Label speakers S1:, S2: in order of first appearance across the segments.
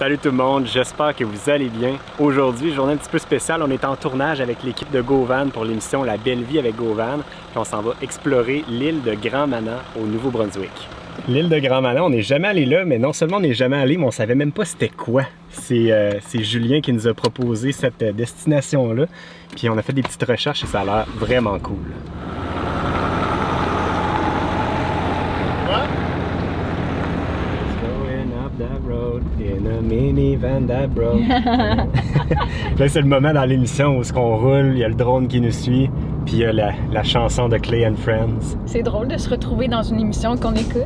S1: Salut tout le monde, j'espère que vous allez bien. Aujourd'hui, journée un petit peu spéciale, on est en tournage avec l'équipe de GoVan pour l'émission La Belle Vie avec GoVan. Puis on s'en va explorer l'île de Grand-Manan au Nouveau-Brunswick. L'île de Grand-Manan, on n'est jamais allé là, mais non seulement on n'est jamais allé, mais on savait même pas c'était quoi. C'est Julien qui nous a proposé cette destination-là. Puis on a fait des petites recherches et ça a l'air vraiment cool. In a minivan that broke. Là, c'est le moment dans l'émission où on roule, il y a le drone qui nous suit, puis il y a la chanson de Clay and Friends.
S2: C'est drôle de se retrouver dans une émission qu'on écoute.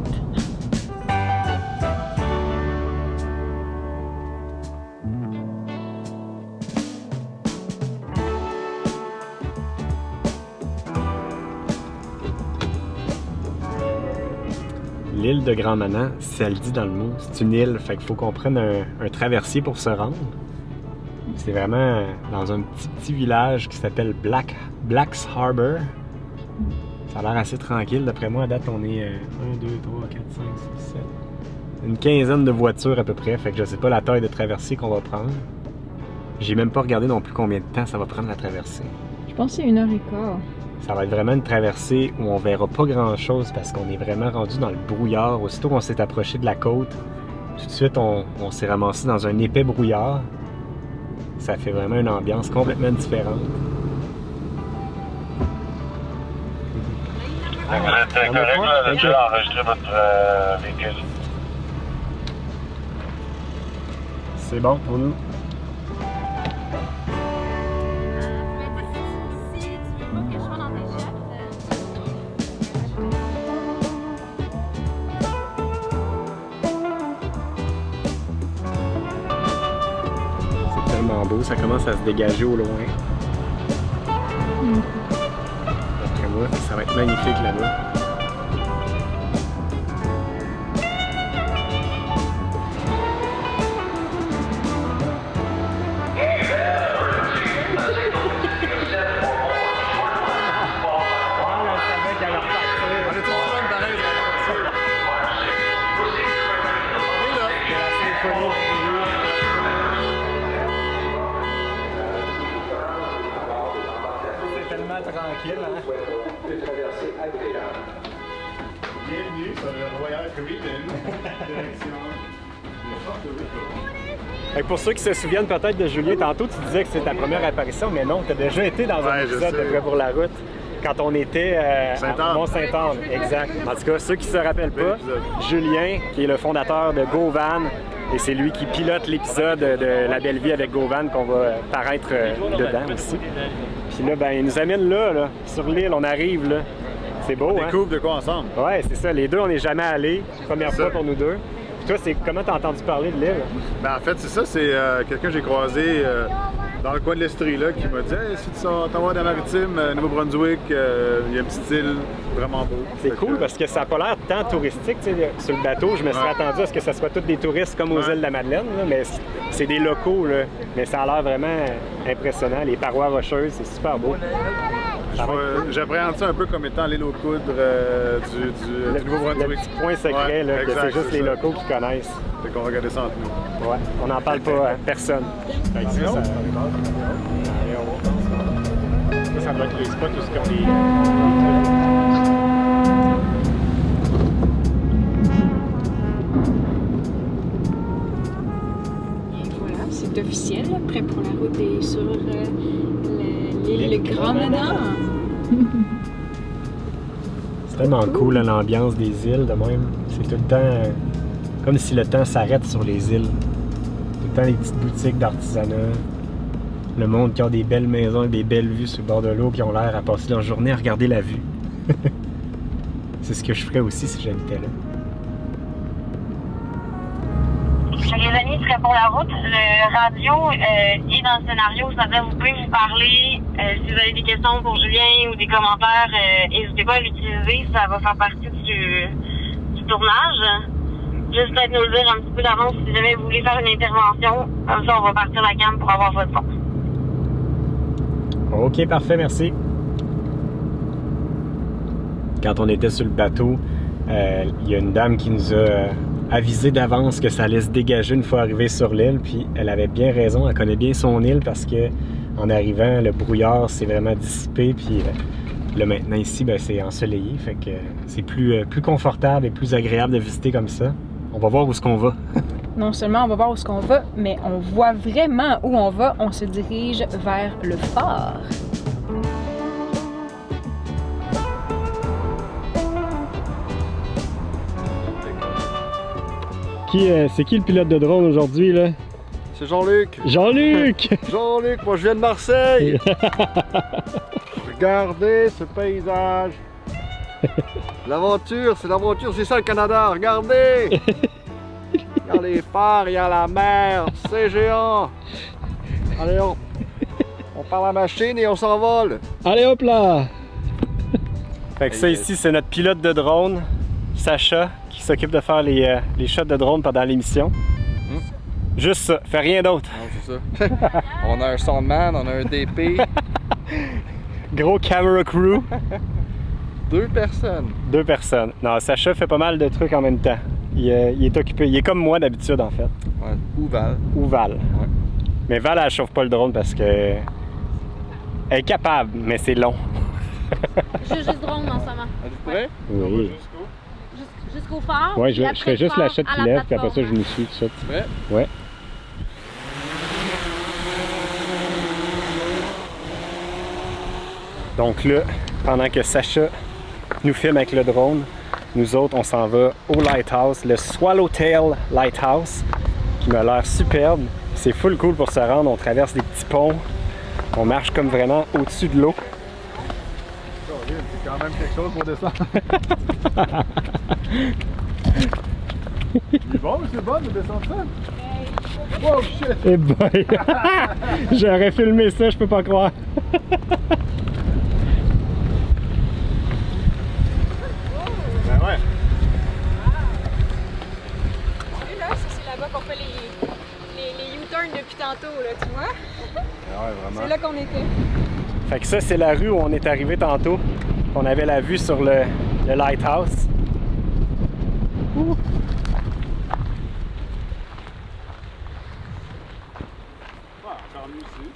S1: L'île de Grand-Manan, ça le dit dans le mot, c'est une île, fait qu'il faut qu'on prenne un traversier pour se rendre. C'est vraiment dans un petit village qui s'appelle Black's Harbour. Ça a l'air assez tranquille, d'après moi, à date on est 1, 2, 3, 4, 5, 6, 7... Une quinzaine de voitures à peu près, fait que je sais pas la taille de traversier qu'on va prendre. J'ai même pas regardé non plus combien de temps ça va prendre la traversée.
S2: Je pense que c'est 1h15.
S1: Ça va être vraiment une traversée où on verra pas grand-chose parce qu'on est vraiment rendu dans le brouillard. Aussitôt qu'on s'est approché de la côte, tout de suite on s'est ramassé dans un épais brouillard. Ça fait vraiment une ambiance complètement différente.
S3: C'est correct, là, je vais enregistrer votre véhicule.
S1: C'est bon pour nous. Beau, ça commence à se dégager au loin. D'après moi, ça va être magnifique là-bas. Tranquille, hein? Bienvenue sur le Royal Caribbean, direction. Pour ceux qui se souviennent peut-être de Julien, tantôt tu disais que c'était ta première apparition, mais non, tu as déjà été dans un épisode de Prêt pour la route quand on était à Mont-Saint-Anne. Exact. En tout cas, ceux qui se rappellent pas, Julien, qui est le fondateur de GoVan, et c'est lui qui pilote l'épisode de La Belle Vie avec GoVan qu'on va paraître dedans aussi. Puis là, ben, il nous amène là, sur l'île, on arrive là. C'est beau, hein?
S4: On découvre de quoi ensemble.
S1: Ouais, c'est ça. Les deux, on n'est jamais allés. Première fois pour nous deux. Puis toi, comment t'as entendu parler de l'île?
S4: Ben, en fait, c'est ça. C'est quelqu'un que j'ai croisé dans le coin de l'Estrie là, qui m'a dit hey, si tu t'en vas dans la Maritime, Nouveau-Brunswick, il y a une petite île vraiment beau.
S1: C'est cool parce que ça n'a pas l'air tant touristique. Sur le bateau, je me serais attendu à ce que ça soit tous des touristes comme aux îles de la Madeleine, là, mais c'est des locaux. Là. Mais ça a l'air vraiment impressionnant. Les parois rocheuses, c'est super beau.
S4: J'appréhende ça un peu comme étant l'île aux coudres du Nouveau-Brunswick.
S1: Le petit point secret, là, que c'est juste les locaux qui connaissent.
S4: Fait qu'on va regarder ça entre nous.
S1: Ouais, on n'en parle pas à personne. Fait que ça doit être les spots où ce qu'on est.
S2: Voilà, c'est officiel, Prêt pour la route est sur l'île de Grand-Manan.
S1: C'est tellement cool l'ambiance des îles de même. C'est tout le temps comme si le temps s'arrête sur les îles. Tout le temps les petites boutiques d'artisanat. Le monde qui a des belles maisons et des belles vues sur le bord de l'eau qui ont l'air à passer leur journée à regarder la vue. C'est ce que je ferais aussi si j'habitais là.
S5: Les amis seraient pour la route. Le radio est dans le scénario, c'est-à-dire vous pouvez vous parler. Si vous avez des questions pour Julien ou des commentaires, n'hésitez pas à l'utiliser, ça va faire partie du tournage. Juste peut-être nous le dire un petit peu d'avance si jamais vous voulez faire une intervention. Comme ça, on va partir la cam pour avoir votre son.
S1: Ok, parfait, merci. Quand on était sur le bateau, il y a une dame qui nous a avisé d'avance que ça allait se dégager une fois arrivé sur l'île, puis elle avait bien raison, elle connaît bien son île parce que en arrivant, le brouillard s'est vraiment dissipé, puis là maintenant ici, ben, c'est ensoleillé, fait que c'est plus confortable et plus agréable de visiter comme ça. On va voir où est-ce qu'on va.
S2: Non seulement on va voir où est-ce qu'on va, mais on voit vraiment où on va. On se dirige vers le phare.
S1: C'est qui le pilote de drone aujourd'hui, là?
S6: C'est Jean-Luc.
S1: Jean-Luc!
S6: Jean-Luc, moi je viens de Marseille. Regardez ce paysage. L'aventure, c'est ça le Canada, regardez. Il y a les phares, il y a la mer, c'est géant. Allez, on part la machine et on s'envole.
S1: Allez hop là! Fait que ça ici, c'est notre pilote de drone, Sacha, qui s'occupe de faire les shots de drone pendant l'émission. Juste ça, fait rien d'autre.
S6: Non, c'est ça. On a un soundman, on a un DP.
S1: Gros camera crew.
S6: 2 personnes.
S1: 2 personnes. Non, Sacha fait pas mal de trucs en même temps. Il est occupé. Il est comme moi d'habitude en fait.
S6: Ouais, ou Val.
S1: Ou Val.
S6: Ouais.
S1: Mais Val, elle chauffe pas le drone parce que elle est capable, mais c'est long.
S7: Juste drone en ce moment.
S6: Êtes-vous prêts?
S1: Oui.
S7: Jusqu'au phare.
S1: Ouais,
S7: puis
S1: je
S7: après
S1: fais
S7: le
S1: juste
S7: phare
S1: la shot
S7: à
S1: qui lève, puis après ça, je
S7: plateforme.
S1: nous suis tout de suite.
S6: Prêts?
S1: Ouais. Donc là, pendant que Sacha nous filme avec le drone, nous autres, on s'en va au Lighthouse, le Swallowtail Lighthouse, qui m'a l'air superbe. C'est full cool pour se rendre, on traverse des petits ponts, on marche comme vraiment au-dessus de l'eau.
S4: C'est quand même quelque chose pour descendre. Il est bon, c'est bon de descendre ça? Wow, shit!
S1: Eh boy! J'aurais filmé ça, je peux pas croire.
S4: Ben ouais.
S2: Et là, c'est là-bas qu'on fait les U-turns depuis tantôt, là, tu vois?
S4: Ben ouais, vraiment.
S2: C'est là qu'on était.
S1: Fait que ça, c'est la rue où on est arrivé tantôt. On avait la vue sur le Lighthouse. Ouh.
S4: Ah, encore mieux ici.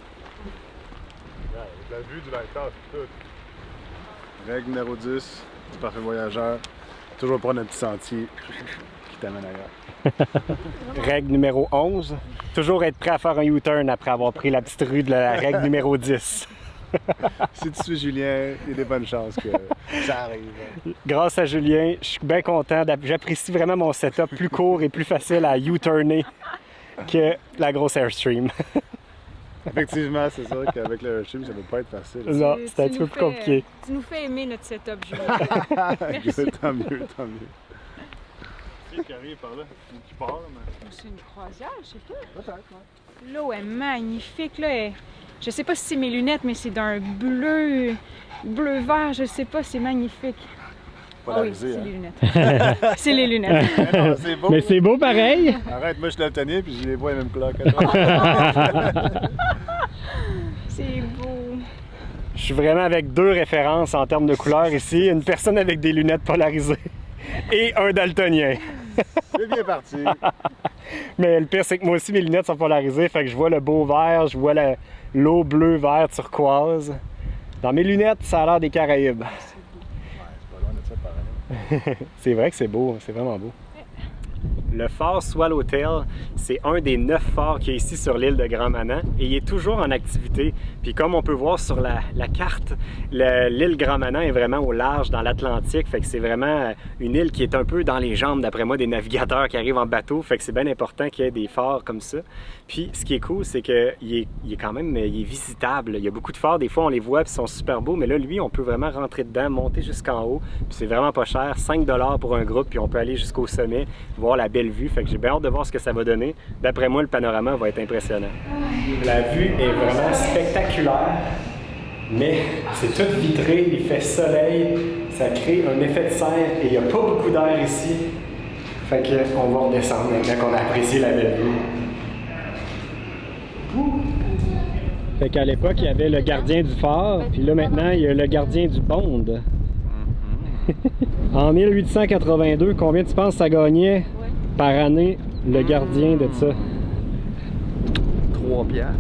S4: Ouais, avec la vue du Lighthouse et tout. Règle numéro 10 du parfait voyageur. Toujours prendre un petit sentier qui t'amène ailleurs.
S1: Règle numéro 11. Toujours être prêt à faire un U-turn après avoir pris la petite rue de la règle numéro 10.
S4: Si tu suis Julien, il y a des bonnes chances que ça arrive.
S1: Grâce à Julien, je suis bien content. J'apprécie vraiment mon setup plus court et plus facile à U-turner que la grosse Airstream.
S4: Effectivement, c'est ça qu'avec le Airstream, ça ne doit pas être facile.
S1: Non, c'est un petit peu plus compliqué.
S2: Tu nous fais aimer notre setup, Julien. Merci.
S4: Tant mieux, tant mieux. C'est qui arrive par là, qui part, mais...
S2: C'est une croisière, c'est tout.
S4: Peut-être, ouais.
S2: L'eau est magnifique, là. Je sais pas si c'est mes lunettes, mais c'est d'un bleu-vert, je sais pas, c'est magnifique.
S4: Polarisé,
S2: c'est
S4: hein.
S2: les lunettes. C'est les lunettes.
S4: Non, c'est beau.
S1: Mais c'est beau pareil!
S4: Arrête, moi je suis daltonien puis je les vois les mêmes couleurs que
S2: C'est beau.
S1: Je suis vraiment avec 2 références en termes de couleurs ici. Une personne avec des lunettes polarisées et un daltonien.
S4: C'est bien parti.
S1: Mais le pire, c'est que moi aussi, mes lunettes sont polarisées. Fait que je vois le beau vert, je vois l'eau bleu, vert, turquoise. Dans mes lunettes, ça a l'air des Caraïbes.
S4: C'est pas loin de ça, pareil.
S1: C'est vrai que c'est beau, c'est vraiment beau. Le phare Swallowtail, c'est un des 9 phares qu'il y a ici sur l'île de Grand-Manan et il est toujours en activité. Puis comme on peut voir sur la carte, l'île Grand-Manan est vraiment au large dans l'Atlantique. Fait que c'est vraiment une île qui est un peu dans les jambes, d'après moi, des navigateurs qui arrivent en bateau. Fait que c'est bien important qu'il y ait des phares comme ça. Puis ce qui est cool, c'est qu'il est quand même il est visitable. Il y a beaucoup de phares, des fois on les voit puis ils sont super beaux, mais là, lui, on peut vraiment rentrer dedans, monter jusqu'en haut. Puis c'est vraiment pas cher, 5 $ pour un groupe, puis on peut aller jusqu'au sommet, voir la belle vue. Fait que j'ai bien hâte de voir ce que ça va donner. D'après moi, le panorama va être impressionnant. La vue est vraiment spectaculaire, mais c'est tout vitré, il fait soleil, ça crée un effet de serre et il n'y a pas beaucoup d'air ici. Fait que on va redescendre maintenant qu'on a apprécié la belle vue. Fait qu'à l'époque, il y avait le gardien du phare, puis là maintenant, il y a le gardien du Bond. En 1882, combien tu penses ça gagnait? Par année, le gardien de ça.
S6: 3 piastres.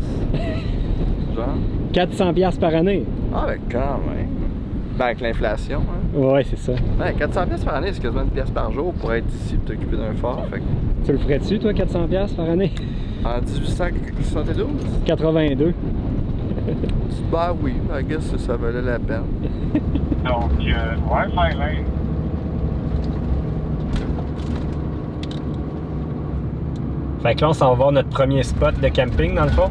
S6: Genre.
S1: 400 piastres par année.
S6: Ah, ben quand même. Ben, avec l'inflation, hein.
S1: Ouais, c'est ça.
S6: Ben, 400 piastres par année, c'est quasiment une pièce par jour pour être ici et t'occuper d'un fort. Fait que...
S1: Tu le ferais-tu, toi, 400 piastres par année?
S6: En 1872?
S1: 82.
S6: Ben oui, I guess ça valait la peine.
S3: Donc, ouais, 5 lanes.
S1: Fait que là, on s'en va voir notre premier spot de camping, dans le fond.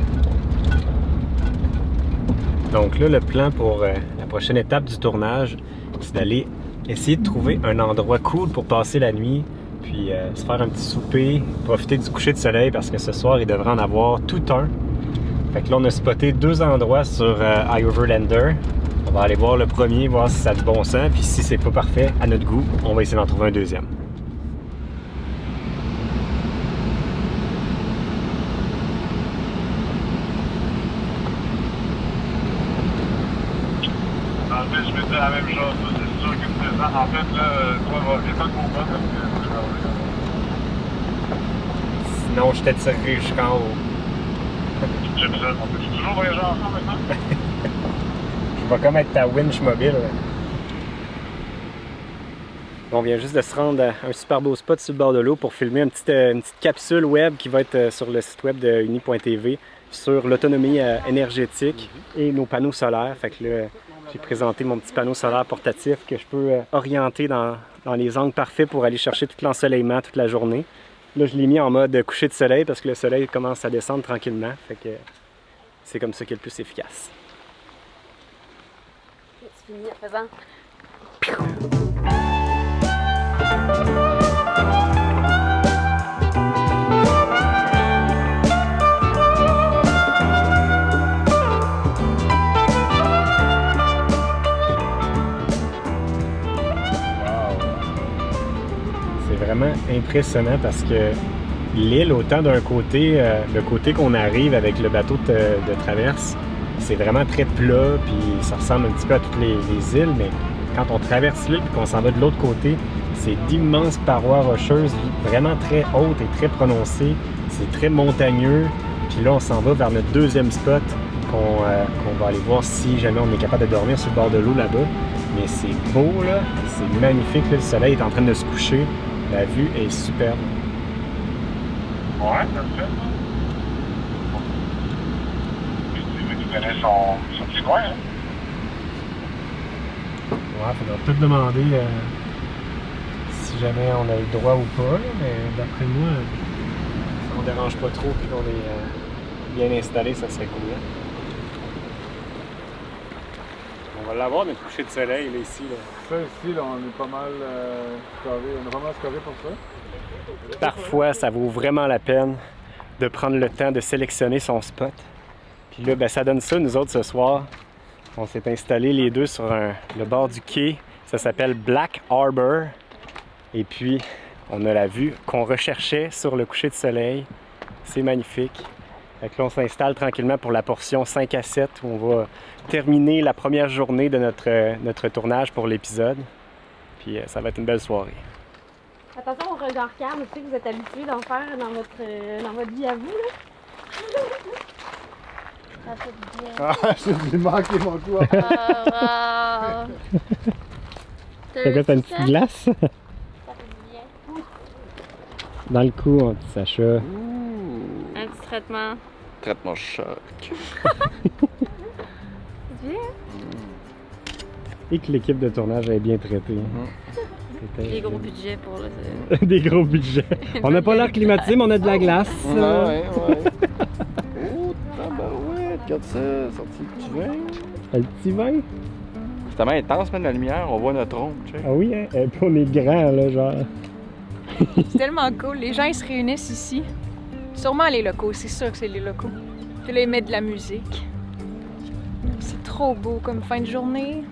S1: Donc là, le plan pour la prochaine étape du tournage, c'est d'aller essayer de trouver un endroit cool pour passer la nuit, puis se faire un petit souper, profiter du coucher de soleil, parce que ce soir, il devrait en avoir tout un. Fait que là, on a spoté 2 endroits sur iOverlander. On va aller voir le premier, voir si ça a du bon sens, puis si c'est pas parfait à notre goût, on va essayer d'en trouver un deuxième.
S3: En fait, je vais dire la même chose. C'est sûr que présent. En fait, là, toi, j'ai pas de combat parce que
S1: Sinon, je t'attirerai jusqu'en haut.
S3: j'aime ça. On peut toujours voyager ensemble maintenant?
S1: Je vais comme être ta winch mobile. On vient juste de se rendre à un super beau spot sur le bord de l'eau pour filmer une petite capsule web qui va être sur le site web de uni.tv sur l'autonomie énergétique et nos panneaux solaires. Fait que là, j'ai présenté mon petit panneau solaire portatif que je peux orienter dans les angles parfaits pour aller chercher tout l'ensoleillement toute la journée. Là, je l'ai mis en mode coucher de soleil parce que le soleil commence à descendre tranquillement. Fait que c'est comme ça qu'il est le plus efficace.
S7: C'est fini à présent.
S1: C'est vraiment impressionnant parce que l'île, autant d'un côté, le côté qu'on arrive avec le bateau de traverse, c'est vraiment très plat, puis ça ressemble un petit peu à toutes les îles, mais quand on traverse l'île et qu'on s'en va de l'autre côté, c'est d'immenses parois rocheuses, vraiment très hautes et très prononcées. C'est très montagneux. Puis là, on s'en va vers notre deuxième spot qu'on va aller voir si jamais on est capable de dormir sur le bord de l'eau là-bas. Mais c'est beau, là. C'est magnifique. Là. Le soleil est en train de se coucher. La vue est superbe.
S3: Ouais, parfait. Tu connais son petit coin, hein?
S1: Ouais, il faudra peut-être demander si jamais on a le droit ou pas, là, mais d'après moi, si on ne dérange pas trop et qu'on est bien installé, ça serait cool. Hein? On va l'avoir notre coucher de soleil là, ici. Là.
S4: Ça ici, là, on est pas mal scoré. On est vraiment scoré pour ça.
S1: Parfois, ça vaut vraiment la peine de prendre le temps de sélectionner son spot. Puis là, ben, ça donne ça, nous autres, ce soir. On s'est installés les deux sur le bord du quai. Ça s'appelle Black Harbor. Et puis, on a la vue qu'on recherchait sur le coucher de soleil. C'est magnifique. Fait que là, on s'installe tranquillement pour la portion 5 à 7 où on va terminer la première journée de notre tournage pour l'épisode. Puis ça va être une belle soirée.
S7: Attention au regard calme, je sais que vous êtes habitués d'en faire dans votre vie à vous. Là. Ça fait du bien.
S4: Ah, j'ai manqué mon coup.
S1: T'as quoi, t'as une petite glace?
S7: Ça fait du bien.
S1: Dans le cou, mon petit Sacha.
S7: Un petit traitement.
S6: Traitement choc.
S7: C'est bien.
S1: Et que l'équipe de tournage est bien traitée.
S7: Des gros budgets pour le...
S1: Des gros budgets. On n'a pas l'air climatisé, mais on a de la glace.
S6: Ouais. Oh, tabarouette, regarde ça, sorti le petit vin.
S1: Le petit vin?
S6: C'est tellement intense, même la lumière, on voit notre ombre, tu sais.
S1: Ah oui, hein? Et puis on est grand, là, genre.
S2: C'est tellement cool. Les gens, ils se réunissent ici. Sûrement les locaux, c'est sûr que c'est les locaux. Puis là, ils mettent de la musique. C'est trop beau comme fin de journée.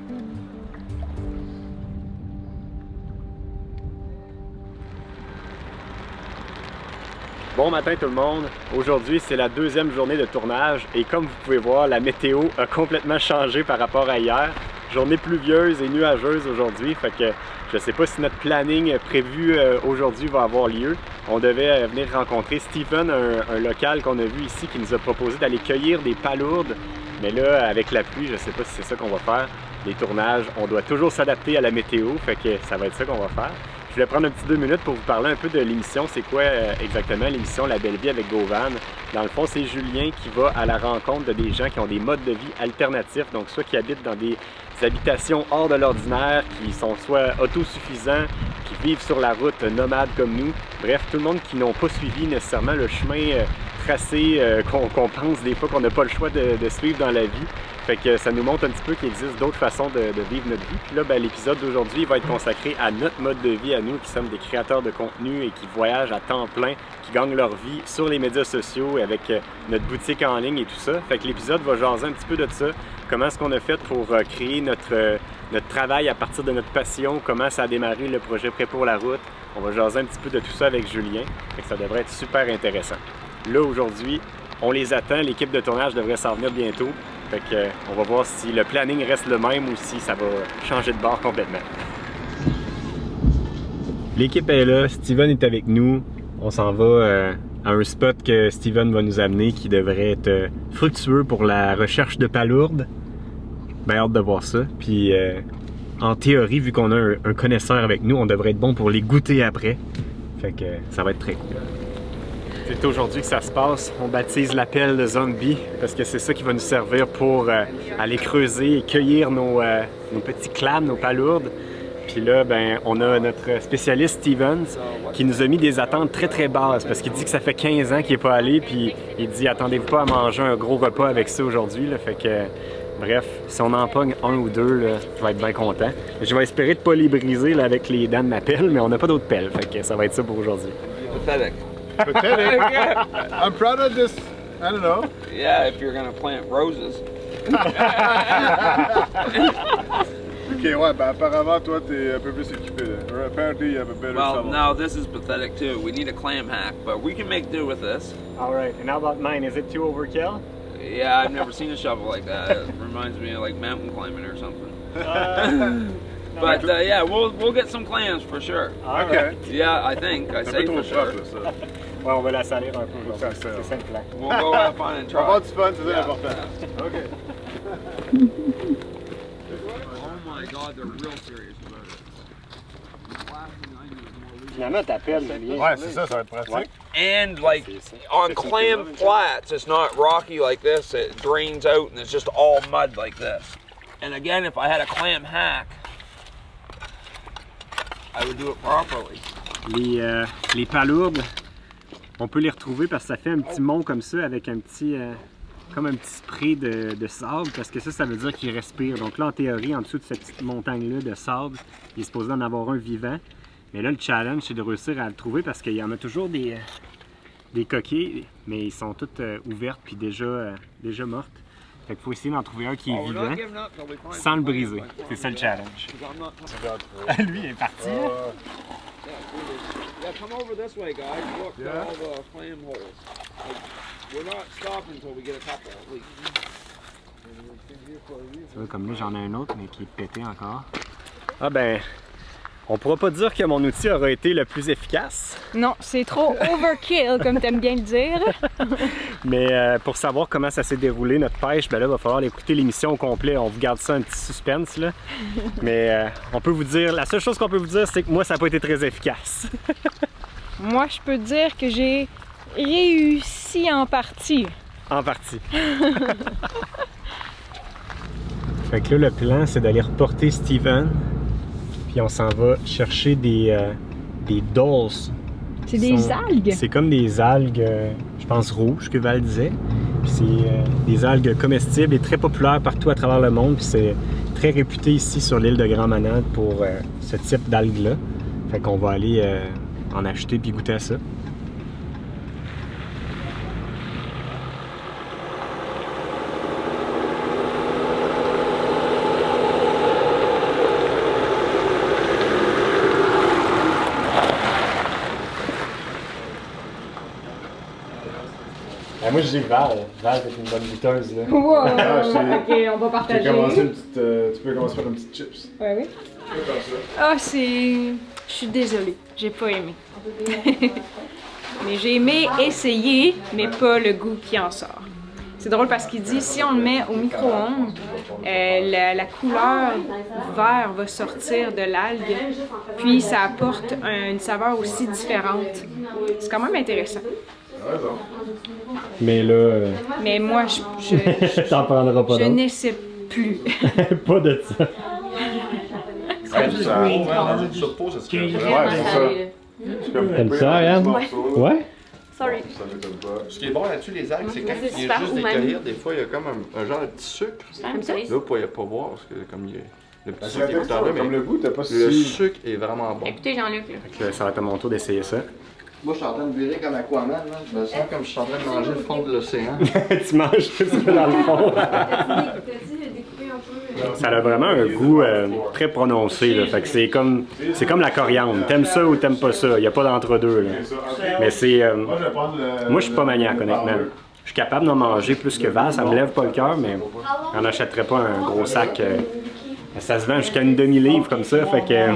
S1: Bon matin tout le monde. Aujourd'hui, c'est la deuxième journée de tournage et comme vous pouvez voir, la météo a complètement changé par rapport à hier. journée pluvieuse et nuageuse aujourd'hui. Fait que je sais pas si notre planning prévu aujourd'hui va avoir lieu. On devait venir rencontrer Steven, un local qu'on a vu ici qui nous a proposé d'aller cueillir des palourdes. Mais là, avec la pluie, je sais pas si c'est ça qu'on va faire. Les tournages, on doit toujours s'adapter à la météo, fait que ça va être ça qu'on va faire. Je voulais prendre un petit 2 minutes pour vous parler un peu de l'émission. C'est quoi exactement l'émission La Belle Vie avec GoVan? Dans le fond, c'est Julien qui va à la rencontre de des gens qui ont des modes de vie alternatifs, donc soit qui habitent dans des habitations hors de l'ordinaire, qui sont soit autosuffisants, qui vivent sur la route nomades comme nous. Bref, tout le monde qui n'ont pas suivi nécessairement le chemin tracé qu'on pense des fois qu'on n'a pas le choix de suivre dans la vie. Fait que ça nous montre un petit peu qu'il existe d'autres façons de vivre notre vie. Puis là, ben, l'épisode d'aujourd'hui va être consacré à notre mode de vie, à nous qui sommes des créateurs de contenu et qui voyagent à temps plein, qui gagnent leur vie sur les médias sociaux avec notre boutique en ligne et tout ça. Fait que l'épisode va jaser un petit peu de ça. Comment est-ce qu'on a fait pour créer notre travail à partir de notre passion, comment ça a démarré le projet Prêt pour la route. On va jaser un petit peu de tout ça avec Julien. Fait que ça devrait être super intéressant. Là, aujourd'hui, on les attend. L'équipe de tournage devrait s'en venir bientôt. Fait que, on va voir si le planning reste le même ou si ça va changer de bord complètement. L'équipe est là, Steven est avec nous. On s'en va à un spot que Steven va nous amener qui devrait être fructueux pour la recherche de palourdes. Bien hâte de voir ça. Puis en théorie, vu qu'on a un connaisseur avec nous, on devrait être bon pour les goûter après. Fait que ça va être très cool. C'est aujourd'hui que ça se passe. On baptise la pelle de zombie parce que c'est ça qui va nous servir pour aller creuser et cueillir nos petits clams, nos palourdes. Puis là, ben, on a notre spécialiste Stevens qui nous a mis des attentes très très basses parce qu'il dit que ça fait 15 ans qu'il n'est pas allé. Puis il dit attendez-vous pas à manger un gros repas avec ça aujourd'hui. Fait que, bref, si on en pogne un ou deux, là, je vais être bien content. Je vais espérer de ne pas les briser là, avec les dents de ma pelle, mais on n'a pas d'autres pelles. Fait que ça va être ça pour aujourd'hui.
S8: Pathetic.
S4: Pathetic. I'm proud of this. I don't know.
S8: Yeah, if you're gonna plant roses.
S4: Ok, ouais, ben apparemment, toi, t'es un peu plus équipé. Là. Apparently, you have a better
S8: Well,
S4: shovel.
S8: no, this is pathetic too. We need a clam hack, but we can make do with this.
S1: All right, and how about mine? Is it too overkill?
S8: Yeah, I've never seen a shovel like that. It reminds me of like mountain climbing or something. But yeah, we'll get some clams for sure.
S4: Ok.
S8: Yeah, I think. I
S4: C'est un
S8: say
S4: peu trop
S8: for sure.
S4: propre, ça.
S1: Ouais, on va la salir un peu aujourd'hui.
S4: Ça sert.
S1: C'est simple. Là.
S8: We'll go have fun and
S4: On va avoir
S8: try.
S4: du fun, c'est ça
S8: Yeah.
S4: l'important. Ok.
S8: Oh my God, they're real serious about it. The last thing I need is more leaves.
S1: Finalement, ta pelle, Julien.
S4: Ouais, c'est ça, ça va être pratique.
S1: Ouais.
S8: And like on clam flats, it's not rocky like this. It drains out and it's just all mud like this. And again, if I had a clam hack, I would do it properly.
S1: Les palourdes, on peut les retrouver parce que ça fait un petit mont comme ça avec un petit, comme un petit spray de sable parce que ça veut dire qu'ils respirent. Donc là, en théorie, en dessous de cette petite montagne-là de sable, il est supposé en avoir un vivant. Mais là, le challenge, c'est de réussir à le trouver parce qu'il y en a toujours des coquilles, mais ils sont toutes ouvertes puis déjà mortes. Fait qu'il faut essayer d'en trouver un qui est
S8: Oh, we're
S1: vivant
S8: not giving up till we find
S1: sans
S8: some
S1: le
S8: clams,
S1: briser.
S8: I
S1: C'est
S8: promise.
S1: ça le challenge.
S8: 'Cause I'm not-
S1: Lui, il est parti.
S8: Yeah, come over this way, guys. Look
S4: Yeah.
S8: at all the clam holes. Like, we're not stopping until we get a couple at least.
S1: Tu vois, comme là, j'en ai un autre, mais qui est pété encore. Ah ben, on pourra pas dire que mon outil aura été le plus efficace,
S2: Non, c'est trop overkill, comme t'aimes bien le dire.
S1: mais pour savoir comment ça s'est déroulé, notre pêche, ben là, il va falloir écouter l'émission au complet. On vous garde ça un petit suspense, là. Mais on peut vous dire, la seule chose qu'on peut vous dire, c'est que moi, ça n'a pas été très efficace.
S2: Moi, je peux dire que j'ai réussi en partie.
S1: En partie. Fait que là, le plan, c'est d'aller reporter Steven. Puis on s'en va chercher des dulls.
S2: C'est des algues.
S1: C'est comme des algues, je pense, rouges, que Val disait. Puis c'est des algues comestibles et très populaires partout à travers le monde. Puis c'est très réputé ici sur l'île de Grand-Manade pour ce type d'algues-là. Fait qu'on va aller en acheter puis goûter à ça. Moi, je dis Val. Val, t'es une bonne goûteuse, là.
S2: Wow!
S4: Ah,
S2: Ok, on va partager.
S4: J'ai commencé une petite. Tu peux commencer par une petite chips.
S2: Ouais, oui. Ah, c'est. Je suis désolée, j'ai pas aimé. Mais j'ai aimé essayer, mais pas le goût qui en sort. C'est drôle parce qu'il dit si on le met au micro-ondes, la couleur vert va sortir de l'algue, puis ça apporte une saveur aussi différente. C'est quand même intéressant.
S1: Mais là,
S2: Mais moi,
S1: t'en prendras pas
S2: je
S1: d'autres.
S2: n'essaie plus.
S1: Pas de ça.
S4: Ouais, c'est ça.
S6: Dans une soupe, ça serait
S4: Ouais,
S6: vraiment.
S4: c'est ça. C'est comme
S1: T'aimes
S4: couper
S1: ça,
S4: en
S1: Ariane?
S4: petits morceaux.
S1: Ouais?
S7: Sorry.
S4: Ça m'étonne pas.
S6: Ce qui est bon là-dessus, les algues, c'est quand
S7: C'est
S6: il y
S7: super
S6: a juste des
S7: umami.
S6: cueillir, des fois, il y a comme un genre de petit sucre.
S7: Comme ça?
S6: Là, vous pourriez pas voir parce que comme il y a le petit
S4: C'est
S6: sucre
S4: la
S6: qui est
S4: texture,
S6: là,
S4: comme
S6: mais
S4: le goût, t'as pas
S6: le
S4: si.
S6: sucre est vraiment bon.
S7: Écoutez, Jean-Luc, là.
S1: Fait que ça va être à mon tour d'essayer ça.
S6: Moi, je suis en train de virer comme Aquaman, là. Je me sens comme je suis en train de manger le fond de l'océan.
S1: Tu manges tout ça dans le fond.
S7: T'as-tu découpé un peu?
S1: Ça a vraiment un goût très prononcé, là. Fait que c'est comme la coriandre. T'aimes ça ou t'aimes pas ça? Y a pas d'entre-deux, là. Mais c'est...
S4: Moi, je vais prendre le.
S1: moi, je suis pas maniaque, honnêtement. Je suis capable d'en manger plus que Val, ça me lève pas le cœur, mais j'en achèterais pas un gros sac. Ça se vend jusqu'à une demi-livre comme ça, fait que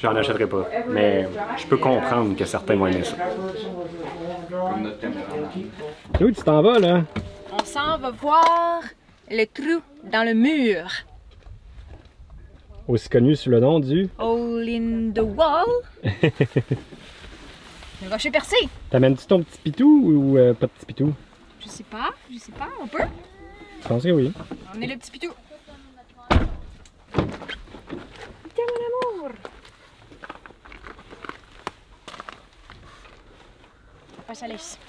S1: j'en achèterais pas. Mais je peux comprendre que certains vont aimer ça.
S6: Comme notre caméraman.
S1: Où tu t'en vas, là?
S2: On s'en va voir le trou dans le mur.
S1: Aussi connu sous le nom du...
S2: Hole in the wall. Le rocher percé.
S1: T'amènes-tu ton petit pitou ou pas de petit pitou?
S2: Je sais pas, on peut.
S1: Je pense que oui.
S2: On est le petit pitou. Tiens, mon amour. Ah, ça laisse.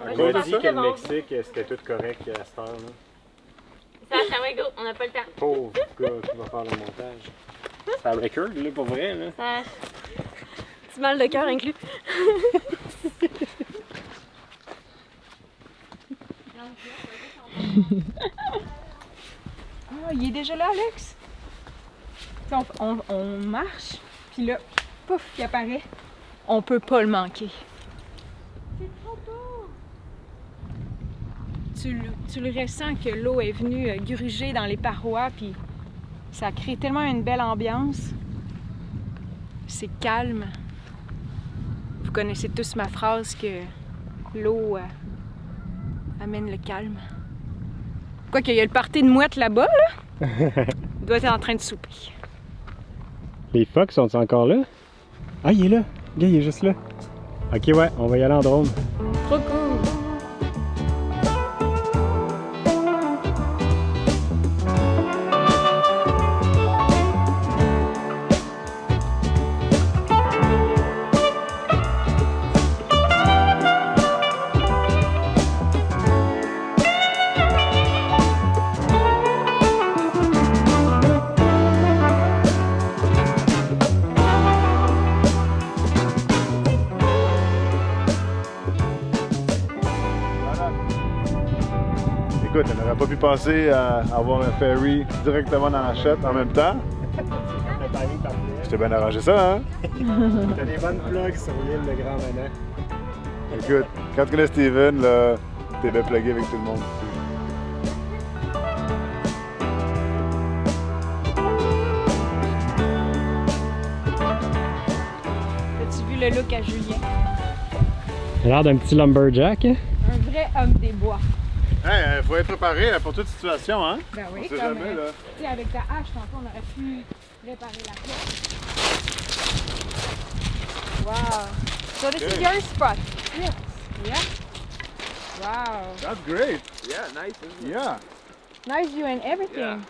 S1: On m'a dit que le Mexique, c'était tout correct à cette heure, là.
S7: Ça va, go, on n'a pas le temps.
S1: Pauvre gars qui va faire le montage. C'est un record, là, pour vrai, là.
S7: Ça... Petit mal de cœur inclus.
S2: Ah, il est déjà là, Alex. T'sais, on marche, puis là, pouf, il apparaît. On peut pas le manquer.
S7: C'est trop beau.
S2: Tu le ressens que l'eau est venue gruger dans les parois, puis ça crée tellement une belle ambiance. C'est calme. Vous connaissez tous ma phrase que l'eau amène le calme. Quoi qu'il y a le party de mouettes là-bas, là. Il doit être en train de souper.
S1: Les phoques sont-ils encore là? Ah, il est là. Le gars, il est juste là. Ok, ouais, on va y aller en drone.
S2: Trop cool!
S4: Écoute, on n'aurait pas pu penser à avoir un ferry directement dans la chute en même temps.
S1: Le timing parfait.
S4: Je t'ai bien arrangé ça, hein?
S1: T'as des bonnes plugs sur l'île de Grand Manan.
S4: Écoute, quand tu connais Steven, là, t'es bien plugué avec tout le monde.
S2: As-tu vu le look à Julien?
S1: Il a l'air d'un petit lumberjack, hein?
S2: Un vrai homme des bois.
S4: Hey, faut être préparé pour toute situation, hein?
S2: Ben oui,
S4: On sait
S2: comme,
S4: jamais, là.
S2: tu sais, avec ta hache, tantôt, on aurait pu réparer la pièce. Wow! So this is your spot? Yes. Yeah? Wow!
S4: That's great.
S8: Yeah, nice, isn't it?
S4: Yeah.
S2: Nice view and everything.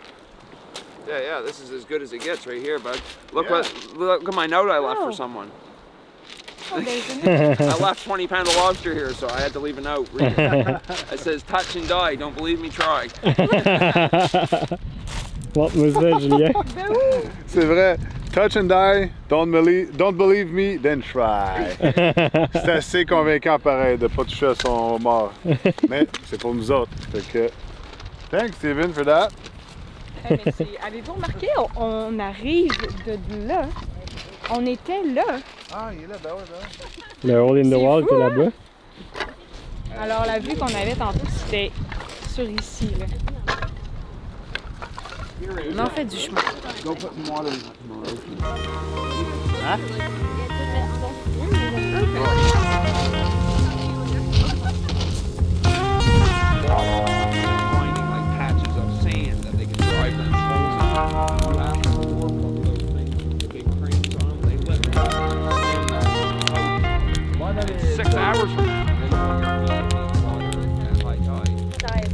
S8: Yeah, this is as good as it gets right here, bud. Look
S4: Yeah.
S8: look at my note I left
S2: Oh.
S8: for someone.
S2: Oh, there's
S8: I left 20-pound of lobster here, so I had to leave a note. Read it. It says, touch and die, don't believe me, try.
S1: What was that, Julien?
S2: Ben oui!
S4: C'est vrai. Touch and die, don't believe me, then try. C'est assez convaincant pareil de pas toucher à son mort. Mais c'est pour nous autres. Fait que, thanks Steven for that.
S2: Avez-vous remarqué, on arrive de là. On était là.
S4: Ah, il est là, ben ouais, ben ouais.
S1: Le hole in the
S2: C'est
S1: wall
S2: fou,
S1: était là-bas.
S2: Alors la vue qu'on avait tantôt, c'était sur ici. Là. On en fait du chemin.
S6: Go put some water in that.
S8: Finding like patches of sand that they can drive them holes in. Last four of those things, the big cranes on them, they let them stand there. 6 hours from now, they're going to your feet in water at high tide.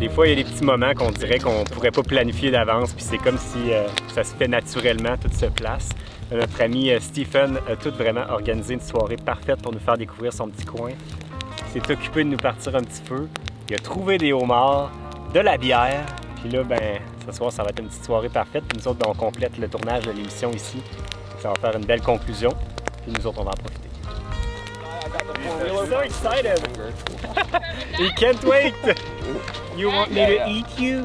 S1: Des fois, il y a des petits moments qu'on dirait qu'on pourrait pas planifier d'avance, puis c'est comme si ça se fait naturellement, tout se place. Notre ami Stephen a tout vraiment organisé une soirée parfaite pour nous faire découvrir son petit coin. Il s'est occupé de nous partir un petit peu. Il a trouvé des homards, de la bière, puis là, ben, ce soir, ça va être une petite soirée parfaite. Puis nous autres, ben, on complète le tournage de l'émission ici. Ça va faire une belle conclusion, puis nous autres, on va en profiter. I'm so excited! He can't wait! You want me to eat you?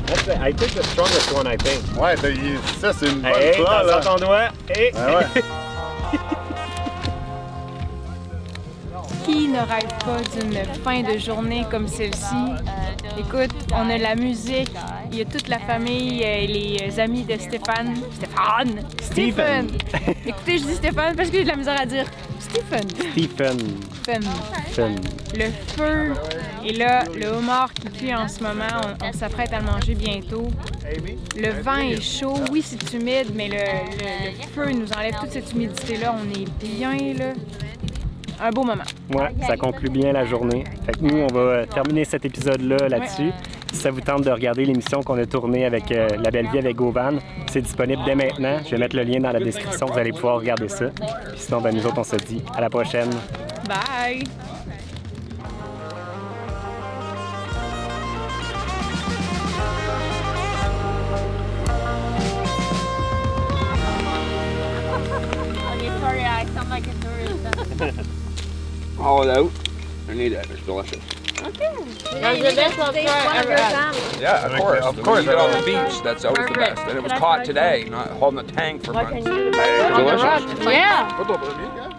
S1: That's I think the strongest one, I think.
S4: Ouais, ça, c'est une bonne
S1: Hey,
S4: plat, là.
S1: dans ton doigt. Hey.
S4: Ah ouais.
S2: Qui ne rêve pas d'une fin de journée comme celle-ci? Écoute, on a la musique, il y a toute la famille et les amis de Stephen. Stephen! Écoutez, je dis Stéphane parce que j'ai de la misère à dire Stephen.
S1: Stephen.
S2: Le feu. Et là, le homard qui cuit en ce moment, on s'apprête à le manger bientôt. Le vent est chaud, oui c'est humide, mais le feu nous enlève toute cette humidité-là. On est bien là. Un beau moment.
S1: Ouais, ça conclut bien la journée. Fait que nous, on va terminer cet épisode-là là-dessus. Si ça vous tente de regarder l'émission qu'on a tournée avec La Belle Vie avec Govan, c'est disponible dès maintenant. Je vais mettre le lien dans la description, vous allez pouvoir regarder ça. Puis sinon, ben, nous autres, on se dit à la prochaine.
S2: Bye!
S7: Okay, sorry, I sound like a tourist.
S8: Haul it out. I need it. It's delicious.
S7: That's the best lobster I ever had.
S8: Yeah, of course. Of course, get on the beach. That's always the best. And it was caught today, not holding the tank for months.
S7: Yeah.
S6: Pas ton premier, gars?